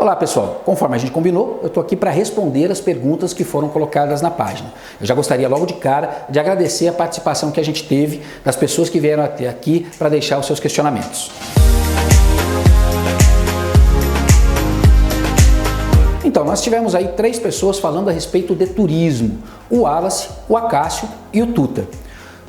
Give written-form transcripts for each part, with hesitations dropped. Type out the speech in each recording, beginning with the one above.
Olá pessoal, conforme a gente combinou, eu estou aqui para responder as perguntas que foram colocadas na página. Eu já gostaria logo de cara de agradecer a participação que a gente teve das pessoas que vieram até aqui para deixar os seus questionamentos. Então, nós tivemos aí 3 pessoas falando a respeito de turismo, o Wallace, o Acácio e o Tuta.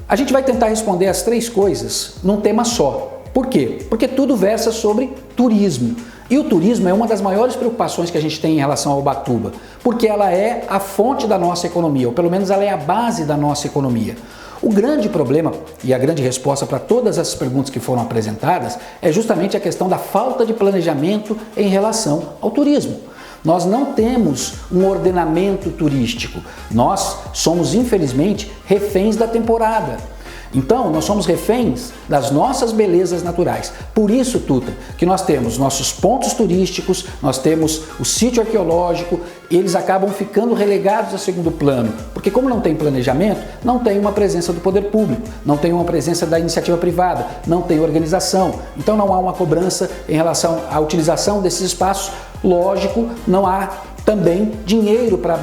A gente vai tentar responder as 3 coisas num tema só. Por quê? Porque tudo versa sobre turismo. E o turismo é uma das maiores preocupações que a gente tem em relação ao Ubatuba, porque ela é a fonte da nossa economia, ou pelo menos ela é a base da nossa economia. O grande problema e a grande resposta para todas as perguntas que foram apresentadas é justamente a questão da falta de planejamento em relação ao turismo. Nós não temos um ordenamento turístico, nós somos infelizmente reféns da temporada. Então, nós somos reféns das nossas belezas naturais. Por isso, Tuta, que nós temos nossos pontos turísticos, nós temos o sítio arqueológico, eles acabam ficando relegados a segundo plano, porque como não tem planejamento, não tem uma presença do poder público, não tem uma presença da iniciativa privada, não tem organização, então não há uma cobrança em relação à utilização desses espaços, lógico, não há também dinheiro para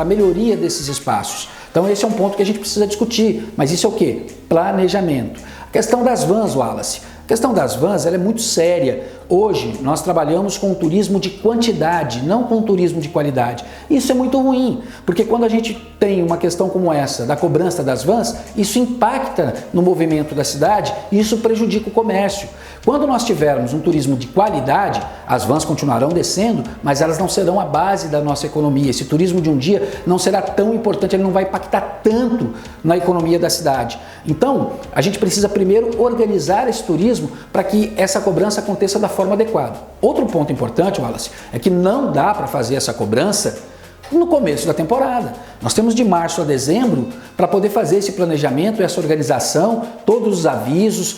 melhoria desses espaços. Então esse é um ponto que a gente precisa discutir, mas isso é o quê? Planejamento. A questão das vans, Wallace. A questão das vans ela é muito séria. Hoje nós trabalhamos com turismo de quantidade, não com turismo de qualidade. Isso é muito ruim, porque quando a gente tem uma questão como essa, da cobrança das vans, isso impacta no movimento da cidade e isso prejudica o comércio. Quando nós tivermos um turismo de qualidade, as vans continuarão descendo, mas elas não serão a base da nossa economia. Esse turismo de um dia não será tão importante, ele não vai impactar tanto na economia da cidade. Então, a gente precisa primeiro organizar esse turismo para que essa cobrança aconteça da forma adequada. Outro ponto importante, Wallace, é que não dá para fazer essa cobrança no começo da temporada. Nós temos de março a dezembro para poder fazer esse planejamento, essa organização, todos os avisos.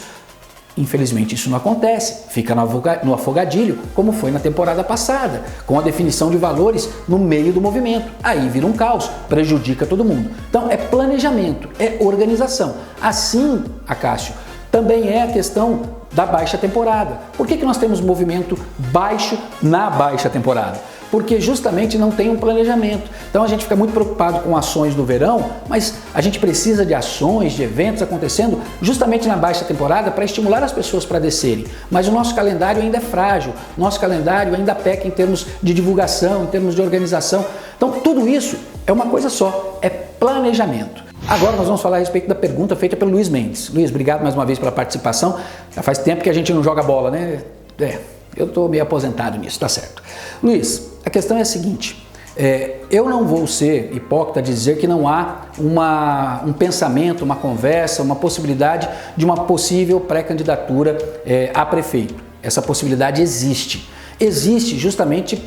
Infelizmente isso não acontece, fica no afogadilho, como foi na temporada passada, com a definição de valores no meio do movimento. Aí vira um caos, prejudica todo mundo. Então é planejamento, é organização. Assim, Acácio, também é a questão da baixa temporada. Por que nós temos movimento baixo na baixa temporada? Porque justamente não tem um planejamento. Então a gente fica muito preocupado com ações no verão, mas a gente precisa de ações, de eventos acontecendo justamente na baixa temporada para estimular as pessoas para descerem. Mas o nosso calendário ainda é frágil, nosso calendário ainda peca em termos de divulgação, em termos de organização. Então tudo isso é uma coisa só, é planejamento. Agora nós vamos falar a respeito da pergunta feita pelo Luiz Mendes. Luiz, obrigado mais uma vez pela participação. Já faz tempo que a gente não joga bola, né? Eu estou meio aposentado nisso, tá certo. Luiz, a questão é a seguinte, eu não vou ser hipócrita de dizer que não há um pensamento, uma conversa, uma possibilidade de uma possível pré-candidatura a prefeito. Essa possibilidade existe. Existe justamente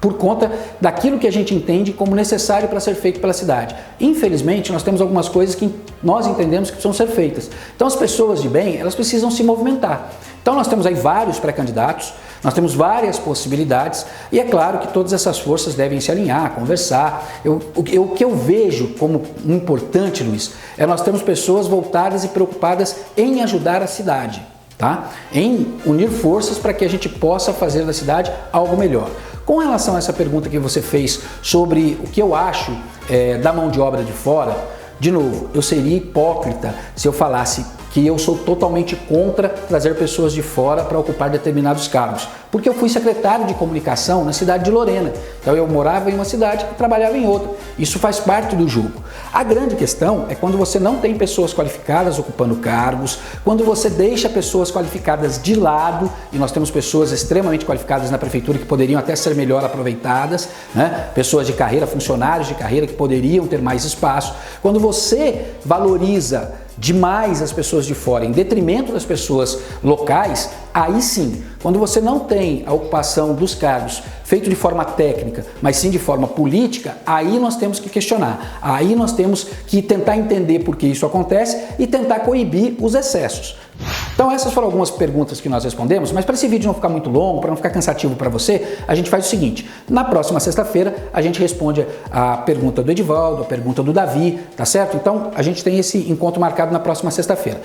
por conta daquilo que a gente entende como necessário para ser feito pela cidade. Infelizmente, nós temos algumas coisas que nós entendemos que precisam ser feitas. Então, as pessoas de bem, elas precisam se movimentar. Então, nós temos aí vários pré-candidatos, nós temos várias possibilidades e é claro que todas essas forças devem se alinhar, conversar. O que eu vejo como importante, Luiz, é nós termos pessoas voltadas e preocupadas em ajudar a cidade, tá? Em unir forças para que a gente possa fazer da cidade algo melhor. Com relação a essa pergunta que você fez sobre o que eu acho da mão de obra de fora, de novo, eu seria hipócrita se eu falasse que eu sou totalmente contra trazer pessoas de fora para ocupar determinados cargos, porque eu fui secretário de comunicação na cidade de Lorena, então eu morava em uma cidade e trabalhava em outra, isso faz parte do jogo. A grande questão é quando você não tem pessoas qualificadas ocupando cargos, quando você deixa pessoas qualificadas de lado, e nós temos pessoas extremamente qualificadas na prefeitura que poderiam até ser melhor aproveitadas, né? Pessoas de carreira, funcionários de carreira que poderiam ter mais espaço. Quando você valoriza demais as pessoas de fora em detrimento das pessoas locais, aí sim, quando você não tem a ocupação dos cargos feito de forma técnica, mas sim de forma política, aí nós temos que questionar, aí nós temos que tentar entender por que isso acontece e tentar coibir os excessos. Então essas foram algumas perguntas que nós respondemos, mas para esse vídeo não ficar muito longo, para não ficar cansativo para você, a gente faz o seguinte, na próxima sexta-feira a gente responde a pergunta do Edivaldo, a pergunta do Davi, tá certo? Então a gente tem esse encontro marcado na próxima sexta-feira.